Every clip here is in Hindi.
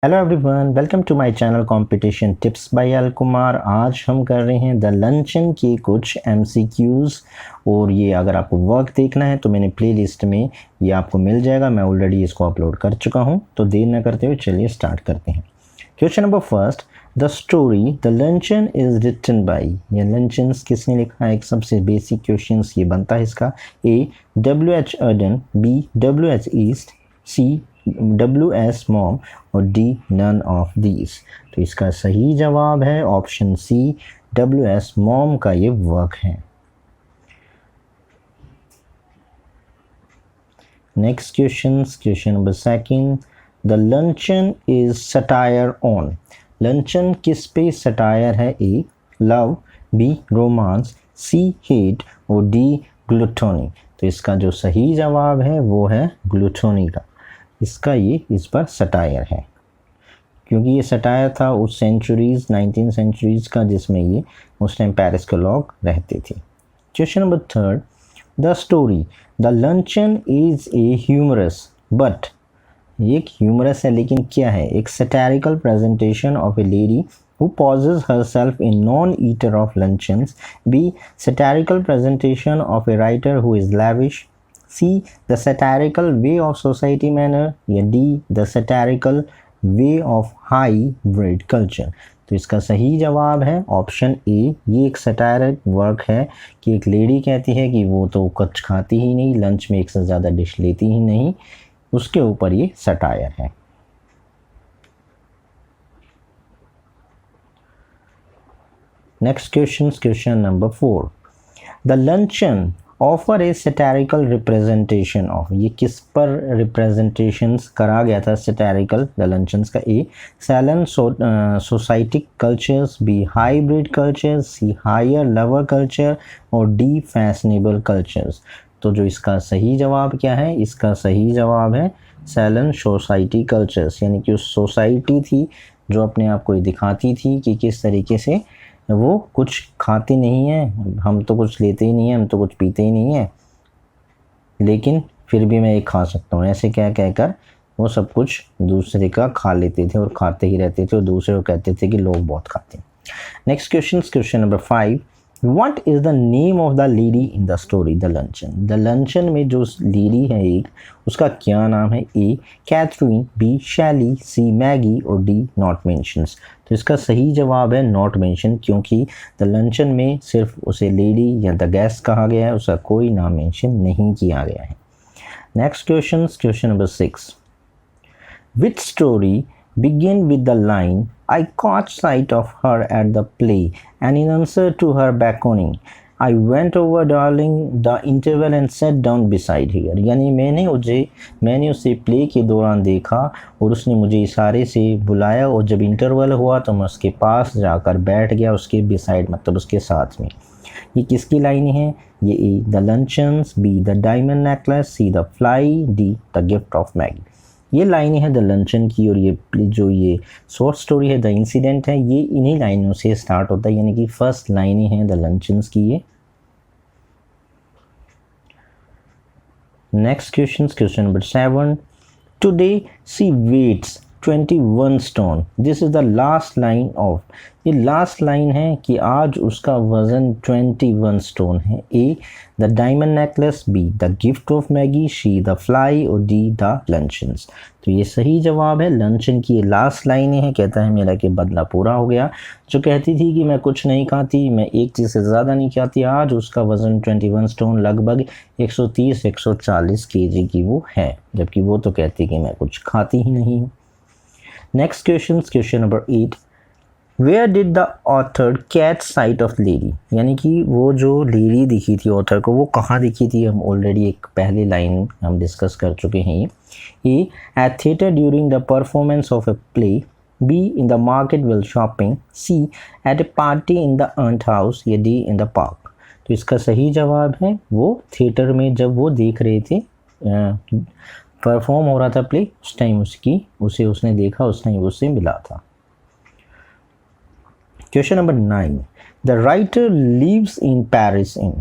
Hello everyone, welcome to my channel competition tips by अल कुमार। आज हम कर रहे हैं द लंचन के कुछ एमसीक्यूज़ और ये अगर आपको वर्क देखना है तो मैंने प्लेलिस्ट में ये आपको मिल जाएगा। मैं ऑलरेडी इसको अपलोड कर चुका हूँ, तो देर न करते हुए चलिए स्टार्ट करते हैं। Question number first, the story the luncheon is written by. ये लंचन किसने लिखा है? एक सबसे बेसिक क्वेश्चन ये बनता है इसका। A W.H. Auden, B W.H. East, C W.S. Maugham और डी नन ऑफ दीज। तो इसका सही जवाब है ऑप्शन सी, W.S. मॉम का ये वर्क है। Next question number second, the luncheon is satire on. Luncheon किस पे सटायर है? ए लव, बी रोमांस, सी हेट और डी ग्लूटोनी। तो इसका जो सही जवाब है वो है ग्लूटोनी का। इसका ये इस पर सटायर है क्योंकि ये सटायर था उस सेंचुरीज़ 19 सेंचुरीज़ का जिसमें ये उस टाइम पेरिस के लोग रहते थे। Question number third, the story the luncheon is a humorous but. ये एक ह्यूमरस है लेकिन क्या है? एक satirical presentation of a lady who pauses herself a non-eater of luncheons, B satirical presentation of a writer who is lavish, C the satirical way of society manner या D the satirical way of high-bred culture। तो इसका सही जवाब है ऑप्शन ए। ये एक सटायरिक वर्क है कि एक लेडी कहती है कि वो तो कुछ खाती ही नहीं, लंच में एक से ज़्यादा डिश लेती ही नहीं, उसके ऊपर ये सटायर है। Next question number 4, the luncheon offer a satirical representation of. ये किस पर रिप्रेजेंटेशंस करा गया था सैटारिकल द लंचन्स का? ए सैलन सोसाइटिक कल्चर्स, बी हाईब्रिड कल्चर्स, सी हायर लवर कल्चर और डी फैशनेबल कल्चर्स। तो जो इसका सही जवाब क्या है? इसका सही जवाब है सैलन सोसाइटी कल्चर्स, यानी कि उस सोसाइटी थी जो अपने आप को दिखाती थी कि किस तरीके से वो कुछ खाते नहीं है, हम तो कुछ लेते ही नहीं है, हम तो कुछ पीते ही नहीं है, लेकिन फिर भी मैं एक खा सकता हूँ, ऐसे क्या कहकर वो सब कुछ दूसरे का खा लेते थे और खाते ही रहते थे और दूसरे को कहते थे कि लोग बहुत खाते हैं। Next question number 5, What is the name of the lady in the story The Luncheon? The Luncheon में जो लेडी है एक, उसका क्या नाम है? ए कैथरीन, बी शैली, सी मैगी और डी नॉट मेंशंस। तो इसका सही जवाब है नॉट मेंशन, क्योंकि द लंचन में सिर्फ उसे लेडी या द गेस्ट कहा गया है, उसका कोई नाम मेंशन नहीं किया गया है। Next question number 6, Which story begin with the line I caught sight of her at the play and in answer to her beckoning I went over darling the interval and sat down beside her। यानी मैंने उसे प्ले के दौरान देखा और उसने मुझे इशारे से बुलाया और जब इंटरवल हुआ तो मैं उसके पास जाकर बैठ गया, उसके बिसाइड मतलब उसके साथ में। ये किसकी लाइन है? ये A the luncheons, B the diamond necklace, C the fly, D the gift of Magi. ये लाइन है द लंचन की और ये शॉर्ट स्टोरी है द इंसिडेंट है, ये इन्हीं लाइनों से स्टार्ट होता है, यानी कि फर्स्ट लाइन ही है द लंचन्स की ये। Next question number 7, today she weighs 21 stone, this is the last line of. ये लास्ट लाइन है कि आज उसका वजन 21 स्टोन है। A the diamond necklace, B the gift of Magi, C the fly और डी द लंचन्स। तो ये सही जवाब है लंचन की ये लास्ट लाइन है। कहता है मेरा कि बदला पूरा हो गया, जो कहती थी कि मैं कुछ नहीं खाती, मैं एक चीज़ से ज़्यादा नहीं खाती, आज उसका वज़न 21 स्टोन लगभग 130-140 kg की वो है, जबकि वो तो कहती कि मैं कुछ खाती ही नहीं हूँ। Next question number 8, where did the author catch sight of lady. यानी कि वो जो लेडी दिखी थी ऑथर को, वो कहाँ दिखी थी? हम ऑलरेडी एक पहले लाइन हम डिस्कस कर चुके हैं। A at theatre during the performance of a play, B in the market will shopping, C at a party in the aunt house या डी इन द पार्क। तो इसका सही जवाब है वो थिएटर में जब वो देख रहे थे, परफॉर्म हो रहा था प्ले, उस टाइम उसने देखा, उस टाइम उससे मिला था। Question number 9, the writer lives in Paris in.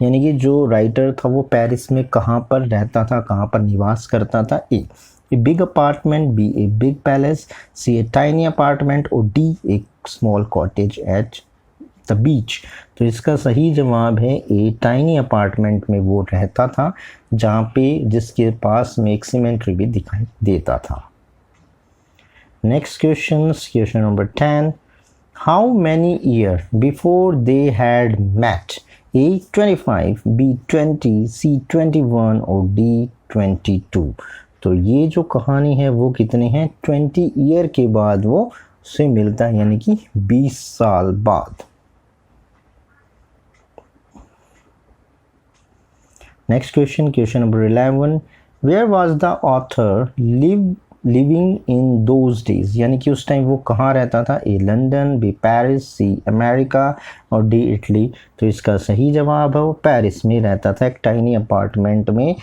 यानी कि जो राइटर था वो पेरिस में कहाँ पर रहता था, कहाँ पर निवास करता था? A a big apartment, B a big palace, C a tiny apartment और D a small cottage at the beach. तो इसका सही जवाब है ए टाइनी अपार्टमेंट में वो रहता था जहाँ पे जिसके पास में एक सीमेंट्री भी दिखाई देता था। Next question number 10, how many year before they had met, A 25, B 20, C 21 और डी 22। तो ये जो कहानी है वो कितने हैं, 20 ईयर के बाद वो उससे मिलता है, यानी कि 20 साल बाद। Next question number 11, where was the author living in those days, यानी कि उस टाइम वो कहाँ रहता था, A London, B Paris, C America और डी इटली। तो इसका सही जवाब है वो पेरिस में रहता था, एक टाइनी अपार्टमेंट में,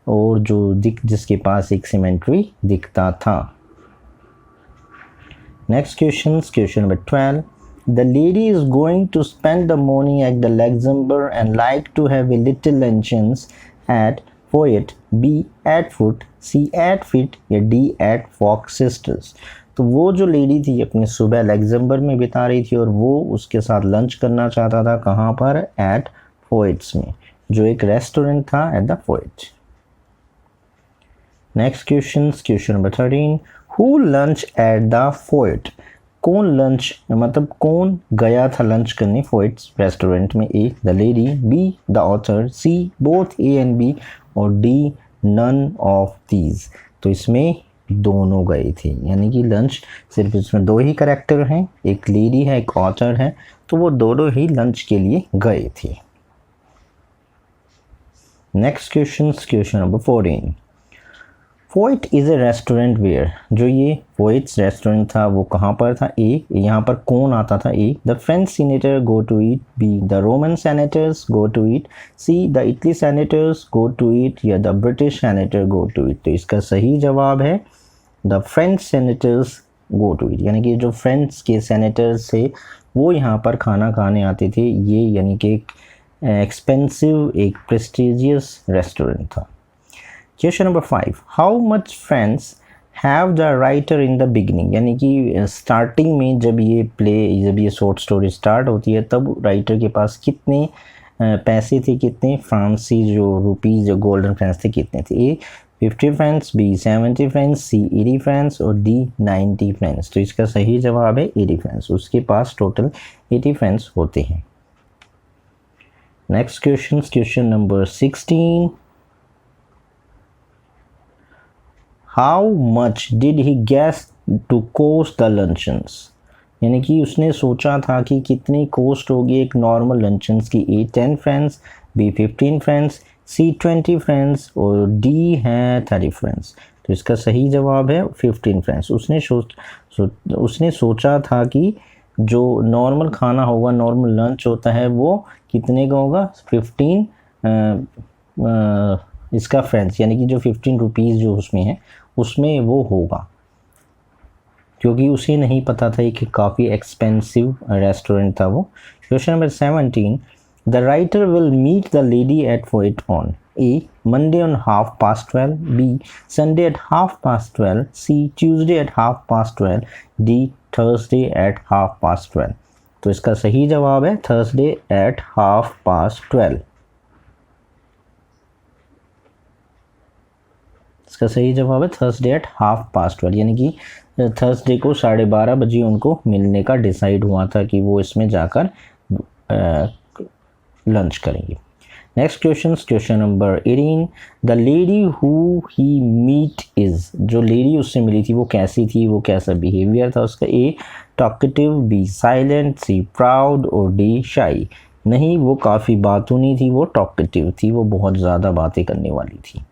और जिसके पास एक सीमेंट्री दिखता था। Next question number 12, the lady is going to spend the morning at the Luxembourg and like to have a little luncheons at Foyt, B at Foot, C at Fit या D at Fox Sisters। तो वो जो लेडी थी अपने सुबह लग्जमबर्ग में बिता रही थी और वो उसके साथ लंच करना चाहता था, कहाँ पर, एट फोइट्स में, जो एक रेस्टोरेंट था at the Foyot. Next question number 13, who lunch at the Foyot, कौन लंच मतलब कौन गया था लंच करने फोइट्स रेस्टोरेंट में, A the lady, B the author, C both A and B और डी नन ऑफ दीज। तो इसमें दोनों गए थे, यानी कि लंच सिर्फ इसमें दो ही कैरेक्टर हैं, एक लेडी है एक ऑथर है, तो वो दोनों ही लंच के लिए गए थे। Next question number 14, Foyot is a restaurant where, जो ये फोइट्स रेस्टोरेंट था वो कहाँ पर था, ए यहाँ पर कौन आता था, A the French senator go to eat, B the Roman senators go to eat, C the Italy senators go to eat या the British senator go to eat. तो इसका सही जवाब है the French senators go to eat, यानी कि जो फ्रेंच के सेनेटर्स थे वो यहाँ पर खाना खाने आते थे, ये यानी कि एक एक्सपेंसिव एक प्रेस्टिजियस रेस्टोरेंट था। Question number 5, how much friends have the writer in the beginning, यानी कि स्टार्टिंग में जब ये शॉर्ट स्टोरी स्टार्ट होती है तब राइटर के पास कितने पैसे थे, कितने फ्रांसी जो रुपीज़ जो गोल्डन फ्रेंड्स थे कितने थे, ए 50 फ्रेंड्स, बी 70 फ्रेंड्स, सी 80 फ्रेंड्स और डी 90 फ्रेंड्स। तो इसका सही जवाब है 80 फ्रेंड्स, उसके पास टोटल 80 फ्रेंड्स होते हैं। Next question number 16, how much did he guess to cost the luncheons, यानी कि उसने सोचा था कि कितनी कोस्ट होगी एक नॉर्मल लंचन्स की, ए 10 फ्रेंड्स, बी 15 फ्रेंड्स, सी 20 फ्रेंड्स और डी है 30 फ्रेंड्स। तो इसका सही जवाब है 15 फ्रेंड्स। उसने सोचा था कि जो नॉर्मल खाना होगा, नॉर्मल लंच होता है, वो कितने का होगा, 15 इसका फ्रेंड्स, यानी कि जो 15 रुपीज़ जो उसमें है उसमें वो होगा, क्योंकि उसे नहीं पता था कि काफ़ी एक्सपेंसिव रेस्टोरेंट था वो। Question number 17, the writer will meet the lady at Foyot on, A Monday on 12:30, B Sunday at 12:30, C Tuesday at 12:30, D Thursday at 12:30। तो इसका सही जवाब है थर्सडे एट 12:30। इसका सही जवाब है थर्सडे एट 12:30, यानी कि थर्सडे को 12:30 बजे उनको मिलने का डिसाइड हुआ था कि वो इसमें जाकर लंच करेंगे। Next question number 18, the lady who he meat is, जो लेडी उससे मिली थी वो कैसी थी, वो कैसा बिहेवियर था उसका, ए टॉकेटिव, बी साइलेंट, सी प्राउड और डी शाई। नहीं, वो काफ़ी बातूनी थी, वो टॉकेटिव थी, वो बहुत ज़्यादा बातें करने वाली थी।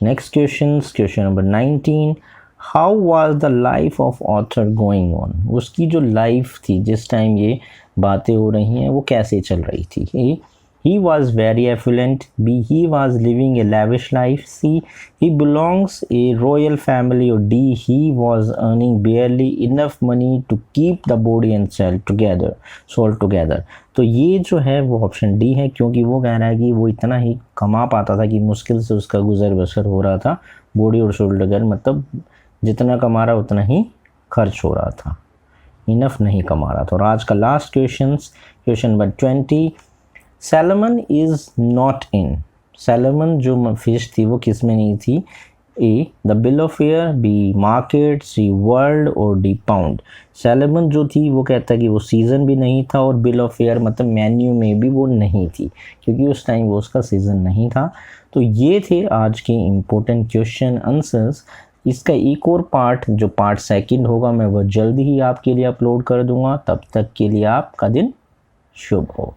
Next question number 19, how was the life of author going on, उसकी जो लाइफ थी जिस टाइम ये बातें हो रही हैं वो कैसे चल रही थी, ए he was very affluent, b he was living a lavish life, c he belongs a royal family or d he was earning barely enough money to keep the body and soul together। तो ये जो है वो ऑप्शन डी है, क्योंकि वो कह रहा है कि वो इतना ही कमा पाता था कि मुश्किल से उसका गुजर बसर हो रहा था, बॉडी और शोल्डर गर्ल, मतलब जितना कमा रहा उतना ही खर्च हो रहा था, इनफ नहीं कमा रहा था। और आज का last question number 20, salmon is not in, salmon जो फिश थी वो किस में नहीं थी? A the bill of fare, B market, C world और डी पाउंड। सैलमन जो थी वो कहता है कि वो सीज़न भी नहीं था, और बिल ऑफ फेयर मतलब मेन्यू में भी वो नहीं थी, क्योंकि उस टाइम वो उसका सीज़न नहीं था। तो ये थे आज के इम्पोर्टेंट क्वेश्चन आंसर्स। इसका एक और पार्ट, जो पार्ट सेकंड होगा, मैं वो जल्दी ही आपके लिए अपलोड कर दूंगा। तब तक के लिए आपका दिन शुभ हो।